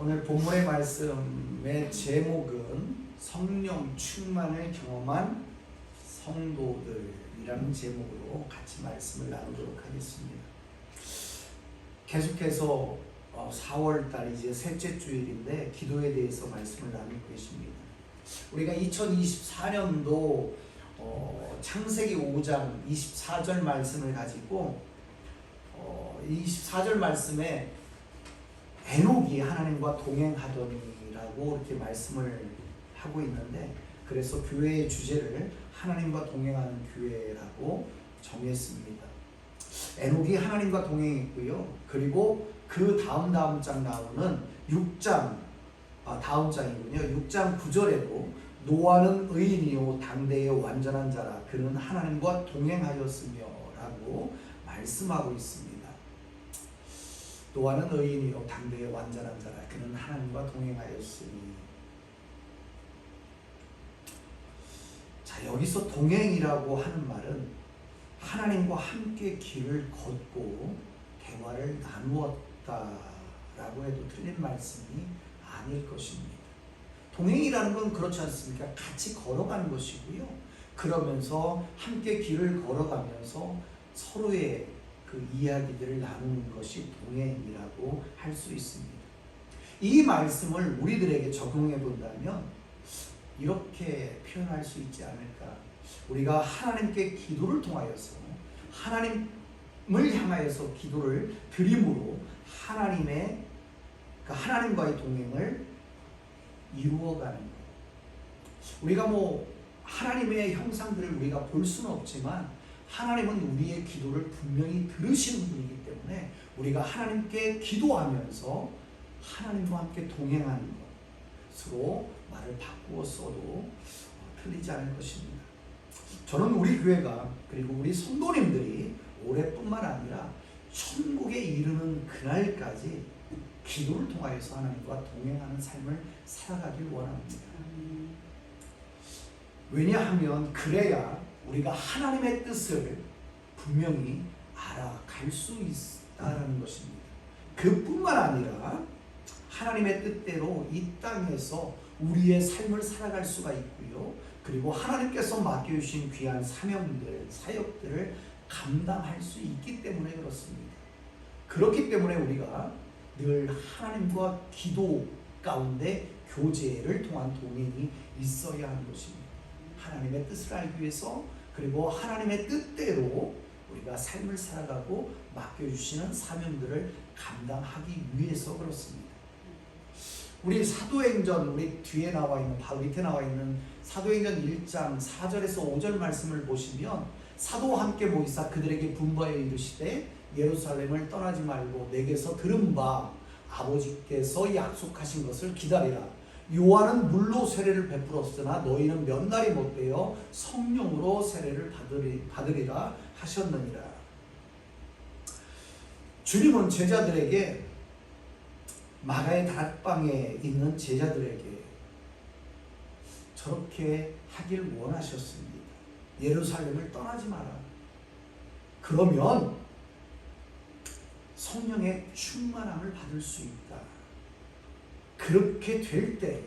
오늘 본문의 말씀의 제목은 성령 충만을 경험한 성도들이라는 제목으로 같이 말씀을 나누도록 하겠습니다. 계속해서 4월달 이제 셋째 주일인데 기도에 대해서 말씀을 나누고 계십니다. 우리가 2024년도 창세기 5장 24절 말씀을 가지고 24절 말씀에 에녹이 하나님과 동행하더니라고 이렇게 말씀을 하고 있는데, 그래서 교회의 주제를 하나님과 동행하는 교회라고 정했습니다. 에녹이 하나님과 동행했고요. 그리고 그 다음 장 나오는 6장 다음 장이군요. 6장 9절에도 노아는 의인이요 당대의 완전한 자라 그는 하나님과 동행하였으며 라고 말씀하고 있습니다. 노아는 의인이요 당대의 완전한 자라 그는 하나님과 동행하였으니. 자, 여기서 동행이라고 하는 말은 하나님과 함께 길을 걷고 대화를 나누었다라고 해도 틀린 말씀이 아닐 것입니다. 동행이라는 건 그렇지 않습니까? 같이 걸어가는 것이고요. 그러면서 함께 길을 걸어가면서 서로의 그 이야기들을 나누는 것이 동행이라고 할 수 있습니다. 이 말씀을 우리들에게 적용해 본다면 이렇게 표현할 수 있지 않을까? 우리가 하나님께 기도를 통하여서 하나님을 향하여서 기도를 드림으로 하나님과의 동행을 이루어가는 것. 우리가 하나님의 형상들을 우리가 볼 수는 없지만 하나님은 우리의 기도를 분명히 들으시는 분이기 때문에 우리가 하나님께 기도하면서 하나님과 함께 동행하는 것, 서로 말을 바꾸어 써도 틀리지 않을 것입니다. 저는 우리 교회가 그리고 우리 성도님들이 올해뿐만 아니라 천국에 이르는 그날까지 기도를 통하여서 하나님과 동행하는 삶을 살아가길 원합니다. 왜냐하면 그래야 우리가 하나님의 뜻을 분명히 알아갈 수 있다는 것입니다. 그뿐만 아니라 하나님의 뜻대로 이 땅에서 우리의 삶을 살아갈 수가 있고요. 그리고 하나님께서 맡겨주신 귀한 사명들, 사역들을 감당할 수 있기 때문에 그렇습니다. 그렇기 때문에 우리가 늘 하나님과 기도 가운데 교제를 통한 동행이 있어야 하는 것입니다. 하나님의 뜻을 알기 위해서, 그리고 하나님의 뜻대로 우리가 삶을 살아가고 맡겨주시는 사명들을 감당하기 위해서 그렇습니다. 우리 사도행전, 우리 뒤에 나와 있는, 바로 밑에 나와 있는 사도행전 1장 4절에서 5절 말씀을 보시면 사도와 함께 모이사 그들에게 분부하여 이르시되 예루살렘을 떠나지 말고 내게서 들은 바 아버지께서 약속하신 것을 기다리라. 요한은 물로 세례를 베풀었으나 너희는 몇 날이 못되어 성령으로 세례를 받으리라 하셨느니라. 주님은 제자들에게, 마가의 다락방에 있는 제자들에게 저렇게 하길 원하셨습니다. 예루살렘을 떠나지 마라. 그러면 성령의 충만함을 받을 수 있다. 그렇게 될 때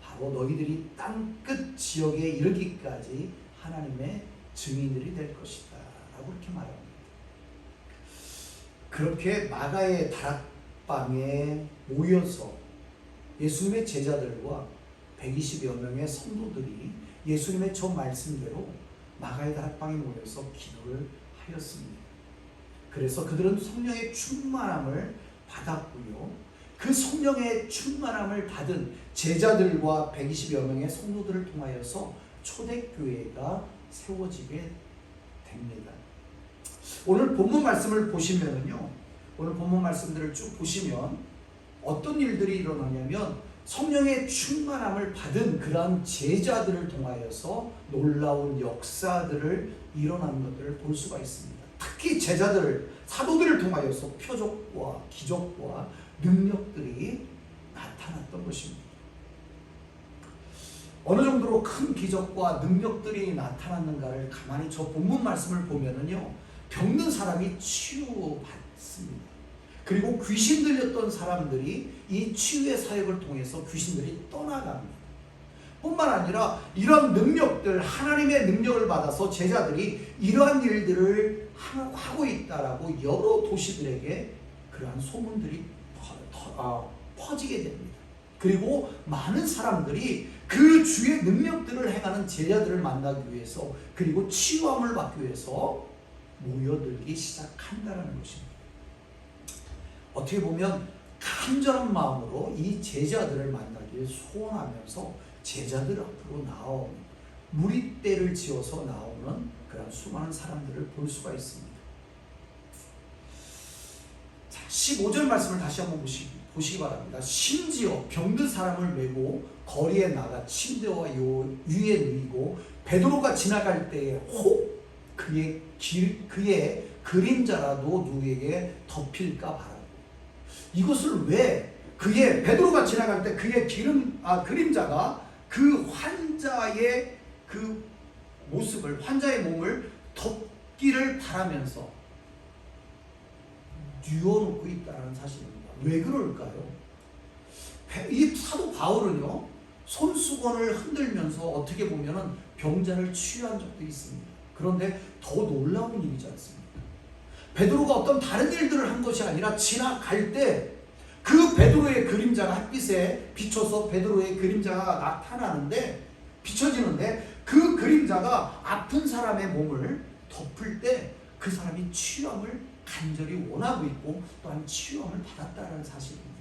바로 너희들이 땅끝 지역에 이르기까지 하나님의 증인들이 될 것이다 라고 이렇게 말합니다. 그렇게 마가의 다락방에 모여서 예수님의 제자들과 120여 명의 성도들이 예수님의 저 말씀대로 마가의 다락방에 모여서 기도를 하였습니다. 그래서 그들은 성령의 충만함을 받았고요. 그 성령의 충만함을 받은 제자들과 120여 명의 성도들을 통하여서 초대교회가 세워지게 됩니다. 오늘 본문 말씀을 보시면은요, 오늘 본문 말씀들을 쭉 보시면 어떤 일들이 일어나냐면 성령의 충만함을 받은 그러한 제자들을 통하여서 놀라운 역사들을 일어나는 것들을 볼 수가 있습니다. 특히 제자들을, 사도들을 통하여서 표적과 기적과 능력들이 나타났던 것입니다. 어느 정도로 큰 기적과 능력들이 나타났는가를 가만히 저 본문 말씀을 보면은요, 병든 사람이 치유받습니다. 그리고 귀신 들렸던 사람들이 이 치유의 사역을 통해서 귀신들이 떠나갑니다. 뿐만 아니라 이런 능력들, 하나님의 능력을 받아서 제자들이 이러한 일들을 하고 있다라고 여러 도시들에게 그러한 소문들이 퍼지게 됩니다. 그리고 많은 사람들이 그 주의 능력들을 행하는 제자들을 만나기 위해서, 그리고 치유함을 받기 위해서 모여들기 시작한다는 것입니다. 어떻게 보면 간절한 마음으로 이 제자들을 만나기를 소원하면서 제자들 앞으로 나온, 무리떼를 지어서 나오는 그런 수많은 사람들을 볼 수가 있습니다. 자, 15절 말씀을 다시 한번 보시기 바랍니다. 심지어 병든 사람을 메고 거리에 나가 침대와 위에 누이고 베드로가 지나갈 때에 혹 그의 그림자라도 누구에게 덮일까 바라고. 이것을 왜 베드로가 지나갈 때 그의 그림자가 그 환자의 그 모습을, 환자의 몸을 덮기를 바라면서 뉘어놓고 있다는 사실입니다. 왜 그럴까요? 이 사도 바울은요, 손수건을 흔들면서 어떻게 보면은 병자를 치유한 적도 있습니다. 그런데 더 놀라운 일이지 않습니까? 베드로가 어떤 다른 일들을 한 것이 아니라 지나갈 때 그 베드로의 그림자가 햇빛에 비춰서 베드로의 그림자가 나타나는데, 비춰지는데 그 그림자가 아픈 사람의 몸을 덮을 때 그 사람이 치유함을 간절히 원하고 있고 또한 치유함을 받았다는 사실입니다.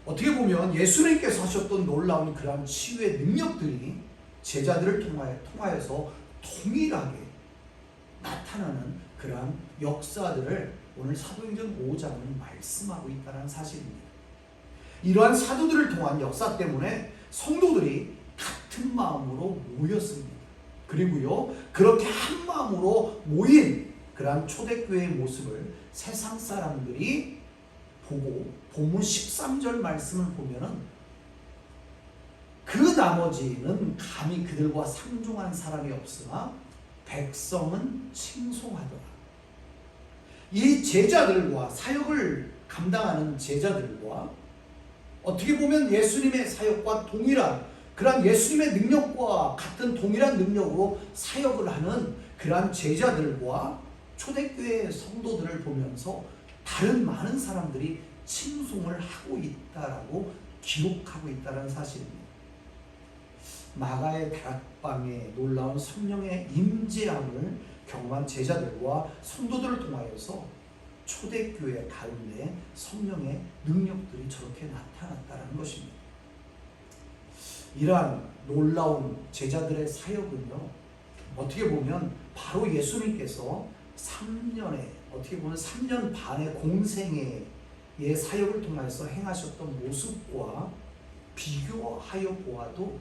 어떻게 보면 예수님께서 하셨던 놀라운 그러한 치유의 능력들이 제자들을 통하여서 동일하게 나타나는 그러한 역사들을 오늘 사도행전 5장은 말씀하고 있다는 사실입니다. 이러한 사도들을 통한 역사 때문에 성도들이 같은 마음으로 모였습니다. 그리고요, 그렇게 한 마음으로 모인 그러한 초대교회의 모습을 세상 사람들이 보고 본문 13절 말씀을 보면은 그 나머지는 감히 그들과 상종한 사람이 없으나 백성은 칭송하더라. 이 제자들과 사역을 감당하는 제자들과 어떻게 보면 예수님의 사역과 동일한 그러한 예수님의 능력과 같은 동일한 능력으로 사역을 하는 그러한 제자들과 초대교회 성도들을 보면서 다른 많은 사람들이 칭송을 하고 있다라고 기록하고 있다는 사실입니다. 마가의 다락방에 놀라운 성령의 임재함을 경험한 제자들과 성도들을 통하여서 초대교회 가운데 성령의 능력들이 저렇게 나타났다는 것입니다. 이러한 놀라운 제자들의 사역은요, 어떻게 보면 바로 예수님께서 3년 반의 공생애의 사역을 통해서 행하셨던 모습과 비교하여 보아도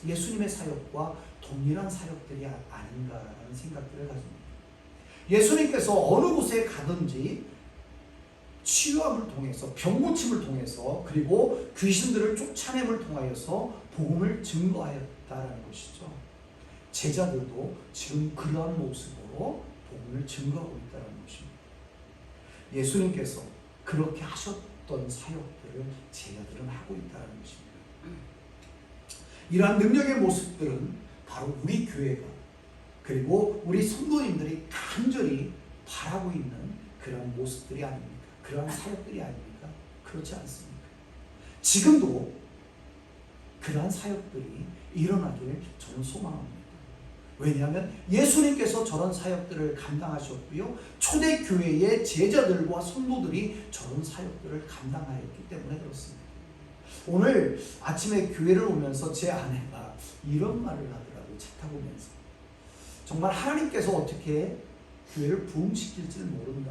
예수님의 사역과 동일한 사역들이 아닌가라는 생각들을 가집니다. 예수님께서 어느 곳에 가든지 치유함을 통해서, 병고침을 통해서, 그리고 귀신들을 쫓아냄을 통하여서 복음을 증거하였다는 것이죠. 제자들도 지금 그러한 모습으로 복음을 증거하고 있다는 것입니다. 예수님께서 그렇게 하셨던 사역들을 제자들은 하고 있다는 것입니다. 이러한 능력의 모습들은 바로 우리 교회가, 그리고 우리 성도님들이 간절히 바라고 있는 그런 모습들이 아닙니까? 그러한 사역들이 아닙니까? 그렇지 않습니까? 지금도 그러한 사역들이 일어나기를 저는 소망합니다. 왜냐하면 예수님께서 저런 사역들을 감당하셨고요, 초대교회의 제자들과 성도들이 저런 사역들을 감당하였기 때문에 그렇습니다. 오늘 아침에 교회를 오면서 제 아내가 이런 말을 하더라고요. 차 타고 오면서 정말 하나님께서 어떻게 교회를 부흥시킬지를 모른다.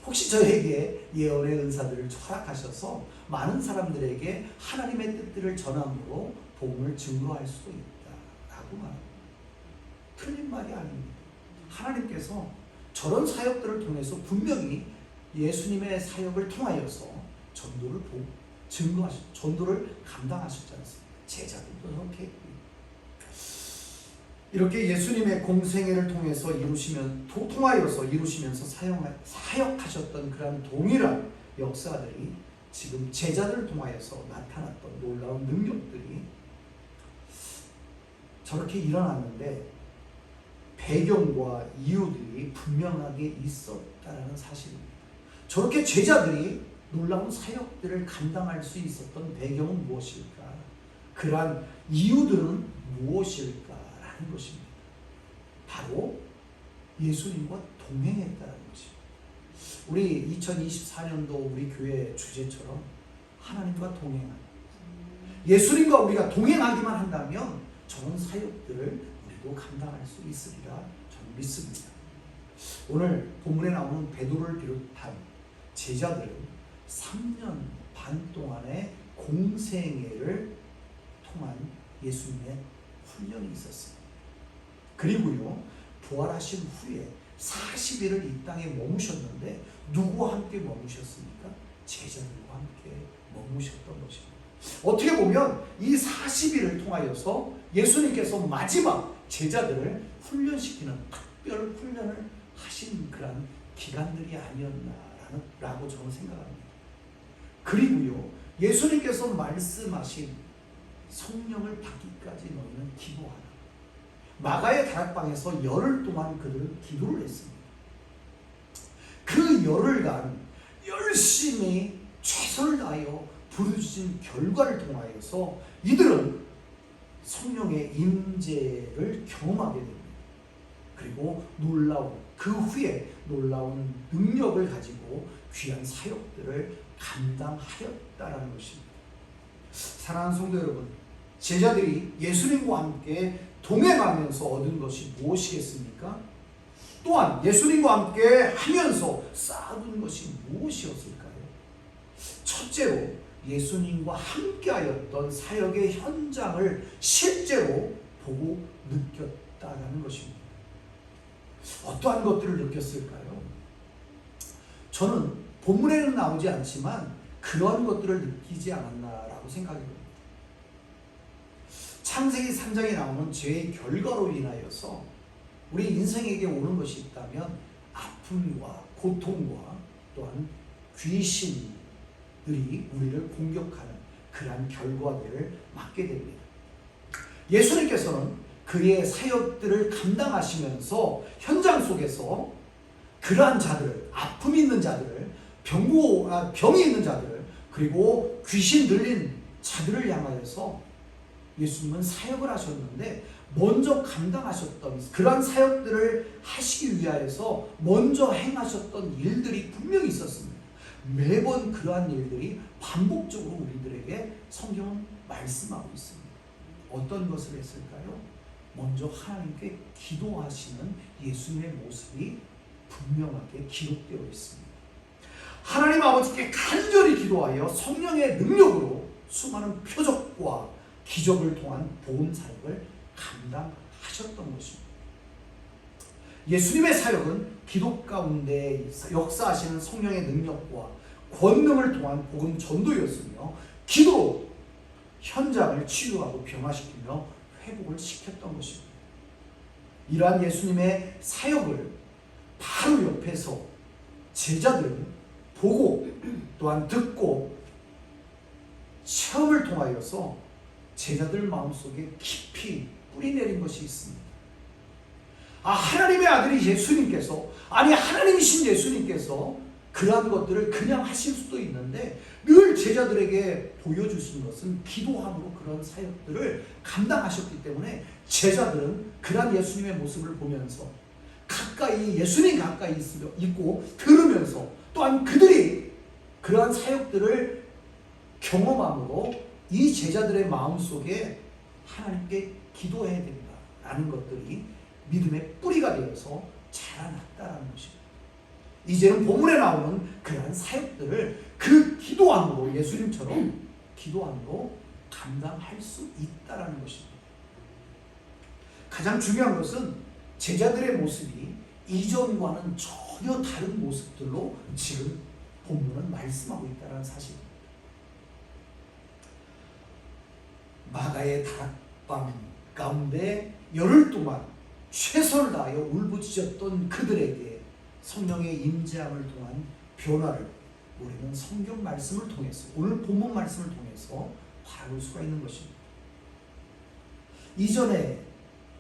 혹시 저에게 예언의 은사들을 허락하셔서 많은 사람들에게 하나님의 뜻들을 전함으로 복음을 증거할 수도 있다라고 말합니다. 틀린 말이 아닙니다. 하나님께서 저런 사역들을 통해서 분명히 예수님의 사역을 통하여서 전도를 전도를 감당하셨지 않습니까? 제자들도 그렇게 했고요. 이렇게 예수님의 공생애를 통하여서 이루시면서 사역하셨던 그런 동일한 역사들이 지금 제자들을 통하여서 나타났던 놀라운 능력들이 저렇게 일어났는데 배경과 이유들이 분명하게 있었다는 사실입니다. 저렇게 제자들이 놀라운 사역들을 감당할 수 있었던 배경은 무엇일까? 그러한 이유들은 무엇일까라는 것입니다. 바로 예수님과 동행했다는 것입니다. 우리 2024년도 우리 교회 주제처럼 하나님과 동행하는, 예수님과 우리가 동행하기만 한다면 저런 사역들을 우리도 감당할 수 있으리라 저는 믿습니다. 오늘 본문에 나오는 베드로를 비롯한 제자들은 3년 반 동안의 공생애를 통한 예수님의 훈련이 있었습니다. 그리고요, 부활하신 후에 40일을 이 땅에 머무셨는데 누구와 함께 머무셨습니까? 제자들과 함께 머무셨던 것입니다. 어떻게 보면 이 40일을 통하여서 예수님께서 마지막 제자들을 훈련시키는 특별 훈련을 하신 그런 기간들이 아니었나라고 저는 생각합니다. 그리고요, 예수님께서 말씀하신 성령을 받기까지 너희는 기도하라. 마가의 다락방에서 열흘 동안 그들은 기도를 했습니다. 그 열흘간 열심히 최선을 다하여 부르신 결과를 통하여서 이들은 성령의 임재를 경험하게 됩니다. 그리고 그 후에 놀라운 능력을 가지고 귀한 사역들을 감당하였다라는 것입니다. 사랑하는 성도 여러분, 제자들이 예수님과 함께 동행하면서 얻은 것이 무엇이겠습니까? 또한 예수님과 함께 하면서 쌓아둔 것이 무엇이었을까요? 첫째로 예수님과 함께하였던 사역의 현장을 실제로 보고 느꼈다라는 것입니다. 어떠한 것들을 느꼈을까요? 저는 본문에는 나오지 않지만 그러한 것들을 느끼지 않았나라고 생각합니다. 창세기 3장에 나오는 죄의 결과로 인하여서 우리 인생에게 오는 것이 있다면 아픔과 고통과 또한 귀신들이 우리를 공격하는 그러한 결과들을 맞게 됩니다. 예수님께서는 그의 사역들을 감당하시면서 현장 속에서 그러한 자들을, 아픔이 있는 자들을, 병이 있는 자들을, 그리고 귀신 들린 자들을 향하여서 예수님은 사역을 하셨는데 먼저 감당하셨던 그러한 사역들을 하시기 위하여서 먼저 행하셨던 일들이 분명히 있었습니다. 매번 그러한 일들이 반복적으로 우리들에게 성경은 말씀하고 있습니다. 어떤 것을 했을까요? 먼저 하나님께 기도하시는 예수님의 모습이 분명하게 기록되어 있습니다. 하나님 아버지께 간절히 기도하여 성령의 능력으로 수많은 표적과 기적을 통한 복음 사역을 감당하셨던 것입니다. 예수님의 사역은 기도 가운데 역사하시는 성령의 능력과 권능을 통한 복음 전도였으며 기도로 현장을 치유하고 변화시키며 회복을 시켰던 것입니다. 이러한 예수님의 사역을 바로 옆에서 제자들은 보고 또한 듣고 체험을 통하여서 제자들 마음속에 깊이 뿌리내린 것이 있습니다. 하나님의 아들이 예수님께서, 하나님이신 예수님께서 그러한 것들을 그냥 하실 수도 있는데 늘 제자들에게 보여주신 것은 기도함으로 그런 사역들을 감당하셨기 때문에 제자들은 그러한 예수님의 모습을 보면서 예수님 가까이 있고 들으면서 또한 그들이 그러한 사역들을 경험함으로 이 제자들의 마음속에 하나님께 기도해야 된다라는 것들이 믿음의 뿌리가 되어서 자라났다라는 것입니다. 이제는 본문에 나오는 그러한 사역들을 그 기도함으로, 예수님처럼 기도함으로 감당할 수 있다라는 것입니다. 가장 중요한 것은 제자들의 모습이 이전과는 전혀 다른 모습들로 지금 본문은 말씀하고 있다는 사실입니다. 마가의 다락방 가운데 열흘 동안 최선을 다하여 울부짖었던 그들에게 성령의 임재함을 통한 변화를 우리는 성경 말씀을 통해서, 오늘 본문 말씀을 통해서 바라볼 수가 있는 것입니다. 이전에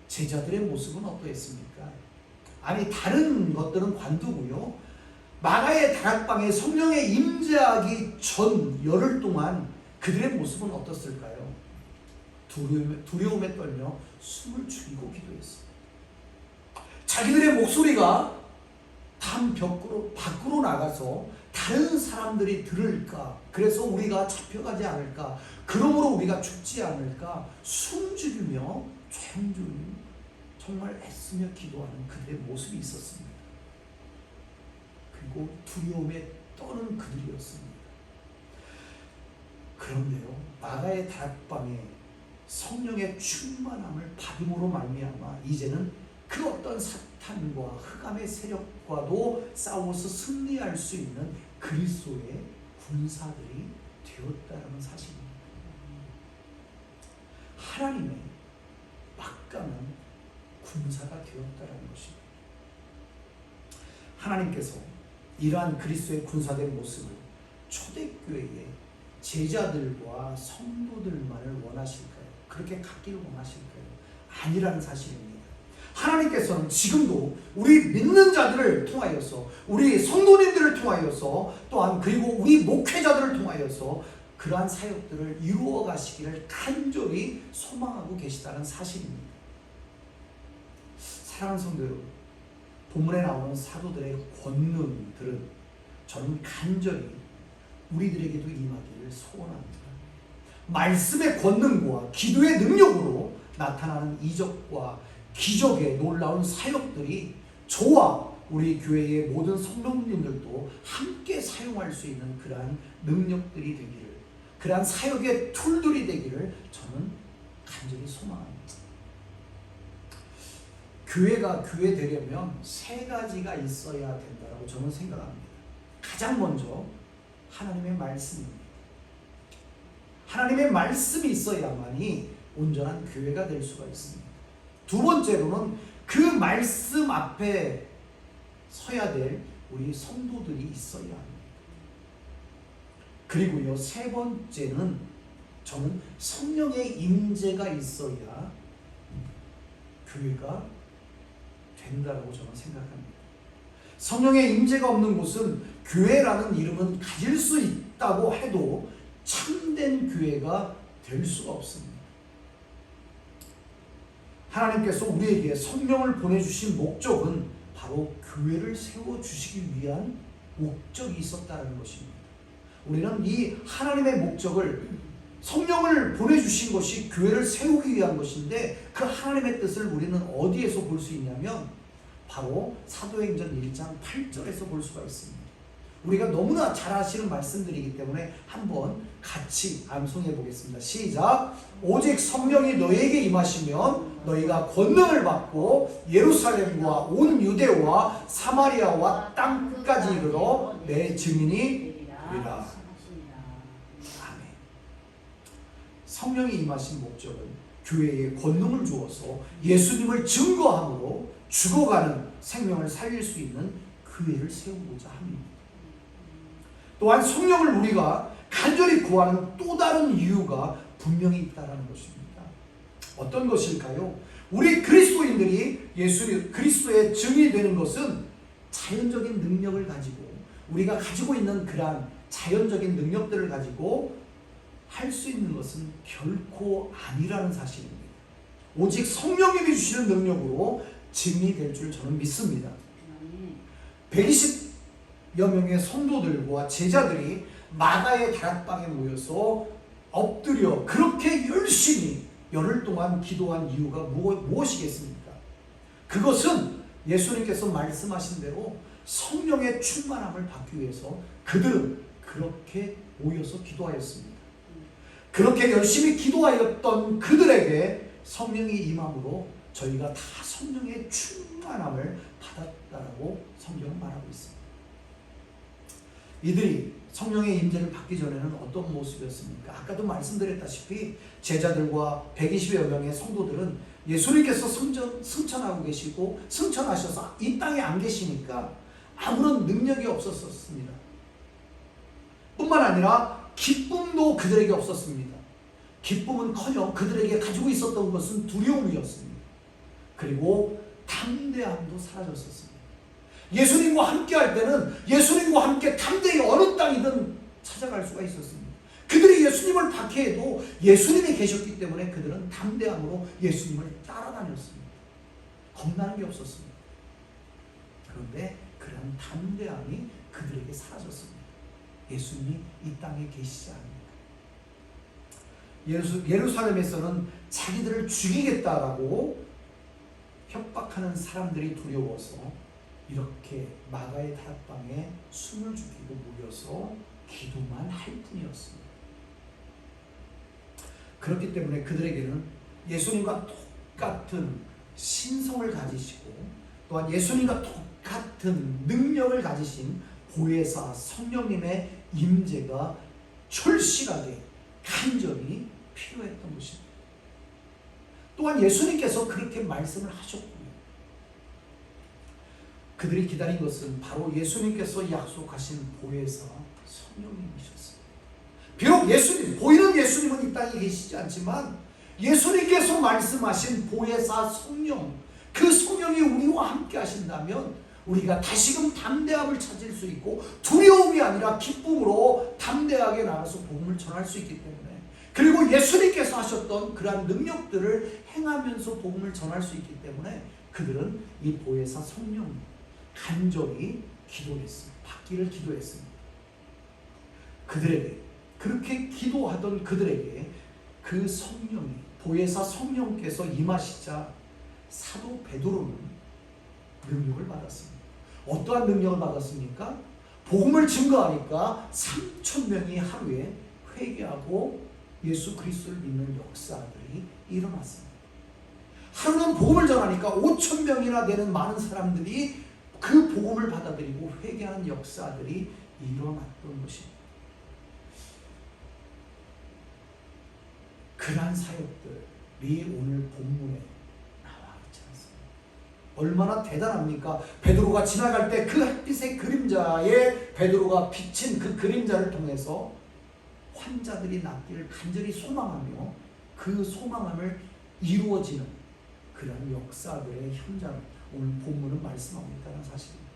제자들의 모습은 어떠했습니까? 아니, 다른 것들은 관두고요, 마가의 다락방에 성령의 임재하기 전 열흘 동안 그들의 모습은 어떻을까요? 두려움에 떨며 숨을 죽이고 기도했어요. 자기들의 목소리가 담 밖으로 나가서 다른 사람들이 들을까, 그래서 우리가 잡혀가지 않을까, 그러므로 우리가 죽지 않을까 숨죽이며 조용조용히 정말 애쓰며 기도하는 그들의 모습이 있었습니다. 그리고 두려움에 떠는 그들이었습니다. 그런데요, 마가의 다락방에 성령의 충만함을 받음으로 말미암아 이제는 그 어떤 사탄과 흑암의 세력과도 싸워서 승리할 수 있는 그리스도의 군사들이 되었다는 사실입니다. 하나님의 막강한 군사가 되었다는 것입니다. 하나님께서 이러한 그리스도의 군사된 모습을 초대교회의 제자들과 성도들만을 원하실까요? 그렇게 갖기를 원하실까요? 아니라는 사실입니다. 하나님께서는 지금도 우리 믿는 자들을 통하여서, 우리 성도님들을 통하여서, 또한 그리고 우리 목회자들을 통하여서 그러한 사역들을 이루어 가시기를 간절히 소망하고 계시다는 사실입니다. 사랑하는 성도 여러분, 본문에 나오는 사도들의 권능들은 저는 간절히 우리들에게도 임하기를 소원합니다. 말씀의 권능과 기도의 능력으로 나타나는 이적과 기적의 놀라운 사역들이 저와 우리 교회의 모든 성도님들도 함께 사용할 수 있는 그러한 능력들이 되기를, 그러한 사역의 툴들이 되기를 저는 간절히 소망합니다. 교회가 교회 되려면 세 가지가 있어야 된다고 저는 생각합니다. 가장 먼저 하나님의 말씀입니다. 하나님의 말씀이 있어야만이 온전한 교회가 될 수가 있습니다. 두 번째로는 그 말씀 앞에 서야 될 우리 성도들이 있어야 합니다. 그리고요, 세 번째는 저는 성령의 임재가 있어야 교회가 된다고 저는 생각합니다. 성령의 임재가 없는 곳은 교회라는 이름은 가질 수 있다고 해도 참된 교회가 될 수가 없습니다. 하나님께서 우리에게 성령을 보내주신 목적은 바로 교회를 세워주시기 위한 목적이 있었다는 것입니다. 우리는 이 하나님의 목적을, 성령을 보내주신 것이 교회를 세우기 위한 것인데, 그 하나님의 뜻을 우리는 어디에서 볼 수 있냐면 바로 사도행전 1장 8절에서 볼 수가 있습니다. 우리가 너무나 잘 아시는 말씀들이기 때문에 한번 같이 암송해 보겠습니다. 시작. 오직 성령이 너희에게 임하시면 너희가 권능을 받고 예루살렘과 온 유대와 사마리아와 땅끝까지 이르러 내 증인이 되리라. 아멘. 성령이 임하신 목적은 교회에 권능을 주어서 예수님을 증거함으로 죽어가는 생명을 살릴 수 있는 교회를 세우고자 합니다. 또한 성령을 우리가 간절히 구하는 또 다른 이유가 분명히 있다는 것입니다. 어떤 것일까요? 우리 그리스도인들이 그리스도의 증인이 되는 것은 자연적인 능력을 가지고, 우리가 가지고 있는 그러한 자연적인 능력들을 가지고 할 수 있는 것은 결코 아니라는 사실입니다. 오직 성령님이 주시는 능력으로 증인이 될 줄 저는 믿습니다. 120여 명의 성도들과 제자들이 마가의 다락방에 모여서 엎드려 그렇게 열심히 열흘 동안 기도한 이유가 무엇이겠습니까? 그것은 예수님께서 말씀하신 대로 성령의 충만함을 받기 위해서 그들은 그렇게 모여서 기도하였습니다. 그렇게 열심히 기도하였던 그들에게 성령이 임함으로 저희가 다 성령의 충만함을 받았다라고 성경은 말하고 있습니다. 이들이 성령의 임재를 받기 전에는 어떤 모습이었습니까? 아까도 말씀드렸다시피 제자들과 120여 명의 성도들은 예수님께서 승천하고 계시고 승천하셔서 이 땅에 안 계시니까 아무런 능력이 없었습니다. 뿐만 아니라 기쁨도 그들에게 없었습니다. 기쁨은커녕 그들에게 가지고 있었던 것은 두려움이었습니다. 그리고 담대함도 사라졌었습니다. 예수님과 함께 할 때는 예수님과 함께 담대히 어느 땅이든 찾아갈 수가 있었습니다. 그들이 예수님을 박해해도 예수님이 계셨기 때문에 그들은 담대함으로 예수님을 따라다녔습니다. 겁나는 게 없었습니다. 그런데 그런 담대함이 그들에게 사라졌습니다. 예수님이 이 땅에 계시지 않습니다. 예루살렘에서는 자기들을 죽이겠다라고 협박하는 사람들이 두려워서 이렇게 마가의 다락방에 숨을 죽이고 모여서 기도만 할 뿐이었습니다. 그렇기 때문에 그들에게는 예수님과 똑같은 신성을 가지시고 또한 예수님과 똑같은 능력을 가지신 보혜사 성령님의 임재가 철실하게 간절히 필요했던 것입니다. 또한 예수님께서 그렇게 말씀을 하셨고요. 그들이 기다린 것은 바로 예수님께서 약속하신 보혜사 성령님이셨습니다. 비록 예수님, 보이는 예수님은 이 땅에 계시지 않지만 예수님께서 말씀하신 보혜사 성령, 그 성령이 우리와 함께 하신다면 우리가 다시금 담대함을 찾을 수 있고 두려움이 아니라 기쁨으로 담대하게 나가서 복음을 전할 수 있기 때문에, 그리고 예수님께서 하셨던 그러한 능력들을 행하면서 복음을 전할 수 있기 때문에 그들은 이 보혜사 성령 간절히 기도했습니다. 받기를 기도했습니다. 그들에게, 그렇게 기도하던 그들에게 그 성령이, 보혜사 성령께서 임하시자 사도 베드로는 능력을 받았습니다. 어떠한 능력을 받았습니까? 복음을 증거하니까 3,000명이 하루에 회개하고 예수 그리스도를 믿는 역사들이 일어났습니다. 하루는 복음을 전하니까 5,000명이나 되는 많은 사람들이 그 복음을 받아들이고 회개하는 역사들이 일어났던 것입니다. 그러한 사역들이 오늘 본문에 나와 있지 않습니다. 얼마나 대단합니까? 베드로가 지나갈 때 그 햇빛의 그림자에 베드로가 비친 그 그림자를 통해서 환자들이 낫기를 간절히 소망하며 그 소망함을 이루어지는 그런 역사들의 현장을 오늘 본문은 말씀하고 있다는 사실입니다.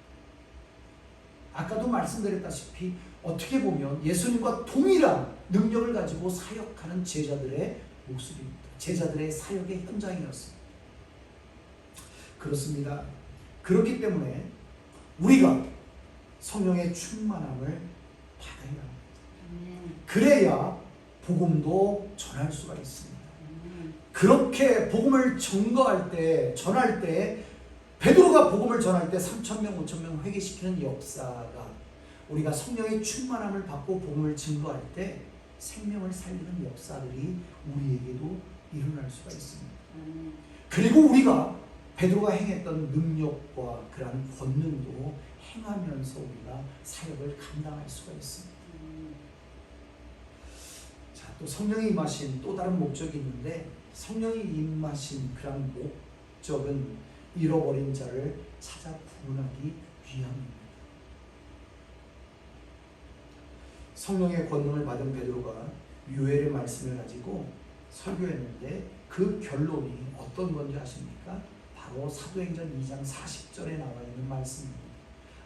아까도 말씀드렸다시피 어떻게 보면 예수님과 동일한 능력을 가지고 사역하는 제자들의 모습입니다. 제자들의 사역의 현장이었습니다. 그렇습니다. 그렇기 때문에 우리가 성령의 충만함을 받아야 합니다. 그래야 복음도 전할 수가 있습니다. 그렇게 복음을 전할 때 베드로가 복음을 전할 때 3,000명, 5,000명 회개시키는 역사가 우리가 성령의 충만함을 받고 복음을 증거할 때 생명을 살리는 역사들이 우리에게도 일어날 수가 있습니다. 그리고 우리가 베드로가 행했던 능력과 그러한 권능도 행하면서 우리가 사역을 감당할 수가 있습니다. 자, 또 성령이 임하신 또 다른 목적이 있는데, 성령이 임하신 그런 목적은 잃어버린 자를 찾아 구원하기 위함입니다. 성령의 권능을 받은 베드로가 유엘의 말씀을 가지고 설교했는데 그 결론이 어떤 건지 아십니까? 바로 사도행전 2장 40절에 나와 있는 말씀입니다.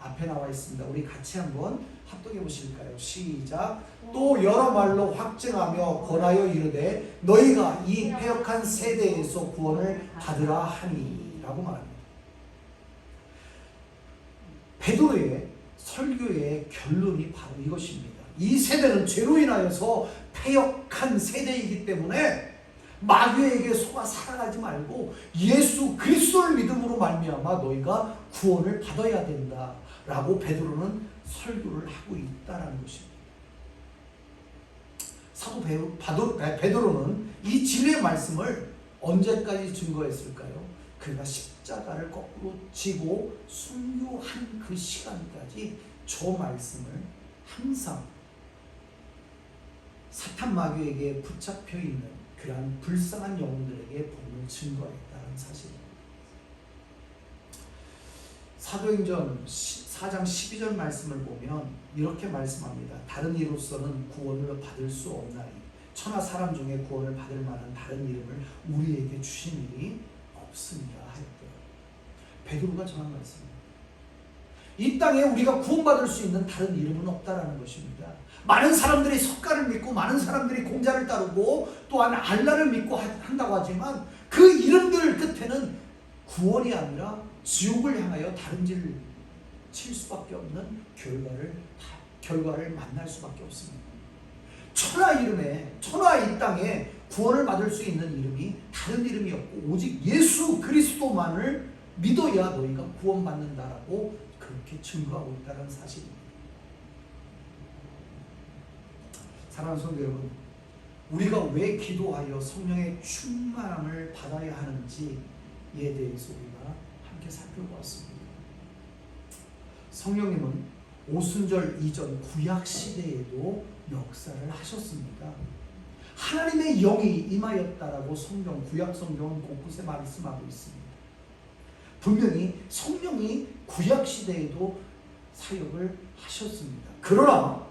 앞에 나와 있습니다. 우리 같이 한번 합독해 보실까요? 시작. 또 여러 말로 확증하며 권하여 이르되 너희가 이 패역한 세대에서 구원을 받으라 하니 라고 말합니다. 베드로의 설교의 결론이 바로 이것입니다. 이 세대는 죄로 인하여서 패역한 세대이기 때문에 마귀에게 속아 살아가지 말고 예수 그리스도를 믿음으로 말미암아 너희가 구원을 받아야 된다라고 베드로는 설교를 하고 있다라는 것입니다. 사도 베드로는 이 진리의 말씀을 언제까지 증거했을까요? 그가 십자가를 거꾸로 지고 순교한 그 시간까지 저 말씀을 항상 사탄 마귀에게 붙잡혀 있는 그러한 불쌍한 영혼들에게 복음을 증거했다는 사실입니다. 사도행전 4장 12절 말씀을 보면 이렇게 말씀합니다. 다른 이로서는 구원을 받을 수 없나니 천하 사람 중에 구원을 받을 만한 다른 이름을 우리에게 주신 일이 없습니다 하였대요. 베드로가 전한 말씀입니다. 이 땅에 우리가 구원받을 수 있는 다른 이름은 없다라는 것입니다. 많은 사람들이 석가를 믿고 많은 사람들이 공자를 따르고 또한 알라를 믿고 한다고 하지만 그 이름들 끝에는 구원이 아니라 지옥을 향하여 다른 길을 칠 수밖에 없는 결과를 만날 수밖에 없습니다. 천하 이 땅에 구원을 받을 수 있는 이름이 다른 이름이 없고 오직 예수 그리스도만을 믿어야 너희가 구원받는다라고 그렇게 증거하고 있다는 사실입니다. 사랑하는 성도 여러분, 우리가 왜 기도하여 성령의 충만함을 받아야 하는지에 대해서 우리가 함께 살펴보았습니다. 성령님은 오순절 이전 구약 시대에도 역사를 하셨습니다. 하나님의 영이 임하였다라고 성경, 구약 성경은 곳곳에 말씀하고 있습니다. 분명히 성령이 구약 시대에도 사역을 하셨습니다. 그러나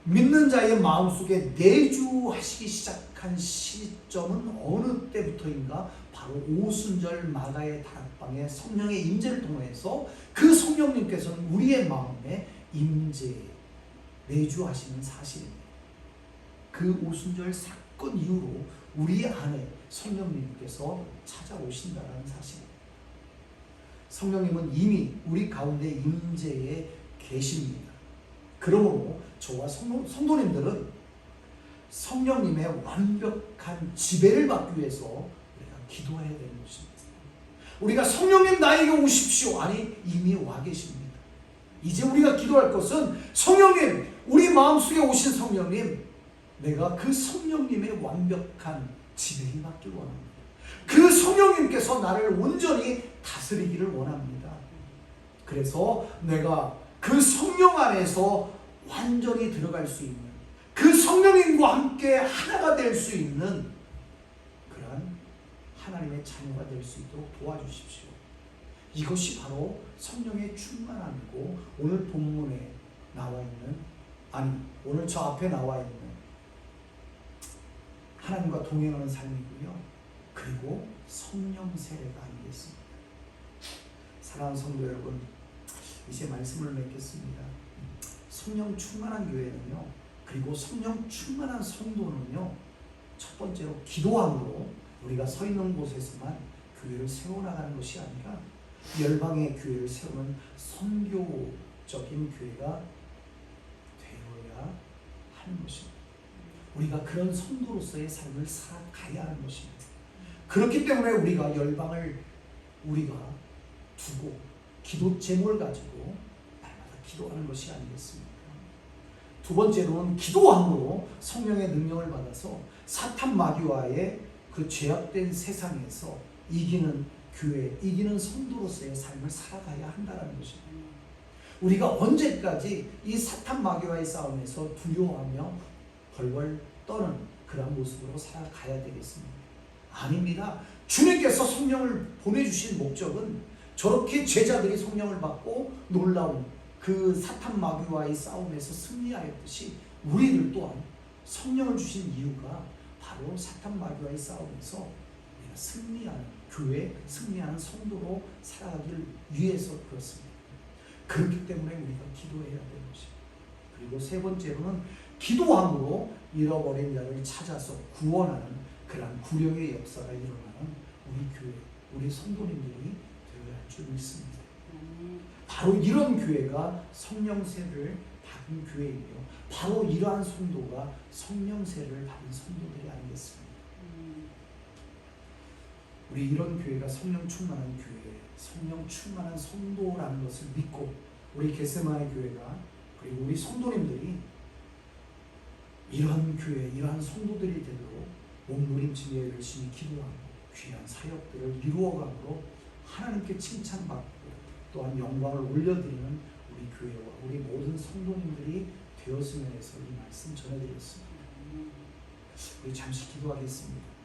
믿는 자의 마음속에 내주하시기 시작한 시점은 어느 때부터인가? 바로 오순절 마가의 다락방에 성령의 임재를 통해서 그 성령님께서는 우리의 마음에 내주하시는 사실입니다. 그 오순절 사건 이후로 우리 안에 성령님께서 찾아오신다는 사실입니다. 성령님은 이미 우리 가운데 임재에 계십니다. 그러므로 저와 성도님들은 성령님의 완벽한 지배를 받기 위해서 우리가 기도해야 되는 것입니다. 우리가 성령님 나에게 오십시오. 아니 이미 와 계십니다. 이제 우리가 기도할 것은 성령님, 우리 마음속에 오신 성령님, 내가 그 성령님의 완벽한 지배를 받기를 원합니다. 그 성령님께서 나를 온전히 다스리기를 원합니다. 그래서 내가 그 성령 안에서 완전히 들어갈 수 있는, 그 성령님과 함께 하나가 될 수 있는 그러한 하나님의 자녀가 될 수 있도록 도와주십시오. 이것이 바로 성령의 충만함이고 오늘 본문에 나와 있는, 오늘 저 앞에 나와 있는 하나님과 동행하는 삶이고요. 그리고 성령 세례가 아니겠습니까? 사랑하는 성도 여러분, 이제 말씀을 맺겠습니다. 성령 충만한 교회는요, 그리고 성령 충만한 성도는요, 첫 번째로 기도함으로 우리가 서 있는 곳에서만 교회를 세워나가는 것이 아니라 열방의 교회를 세우는 선교적인 교회가 되어야 하는 것입니다. 우리가 그런 성도로서의 삶을 살아가야 하는 것입니다. 그렇기 때문에 우리가 열방을 우리가 두고 기도 제목을 가지고 날마다 기도하는 것이 아니겠습니까? 두 번째로는 기도함으로 성령의 능력을 받아서 사탄 마귀와의 그 죄악된 세상에서 이기는 교회, 이기는 성도로서의 삶을 살아가야 한다는 것입니다. 우리가 언제까지 이 사탄 마귀와의 싸움에서 두려워하며 벌벌 떠는 그런 모습으로 살아가야 되겠습니다? 아닙니다. 주님께서 성령을 보내주신 목적은 저렇게 제자들이 성령을 받고 놀라운 그 사탄 마귀와의 싸움에서 승리하였듯이 우리들 또한 성령을 주신 이유가 바로 사탄 마귀와의 싸움에서 우리가 승리하는 교회, 승리하는 성도로 살아가기를 위해서 그렇습니다. 그렇기 때문에 우리가 기도해야 되는 것입니다. 그리고 세 번째로는 기도함으로 잃어버린 자를 찾아서 구원하는 그러한 구령의 역사가 일어나는 우리 교회, 우리 성도님들이 되어야 할 줄 믿습니다. 바로 이런 교회가 성령세를 받은 교회이며 바로 이러한 성도가 성령세를 받은 성도들이 아니겠습니까? 우리 이런 교회가 성령 충만한 교회, 성령 충만한 성도라는 것을 믿고 우리 겟세마네 교회가 그리고 우리 성도님들이 이러한 교회, 이러한 성도들이 되도록 몸부림치며 열심히 기도하고 귀한 사역들을 이루어가므로 하나님께 칭찬받고 또한 영광을 올려드리는 우리 교회와 우리 모든 성도님들이 되었으면 해서 이 말씀 전해드렸습니다. 우리 잠시 기도하겠습니다.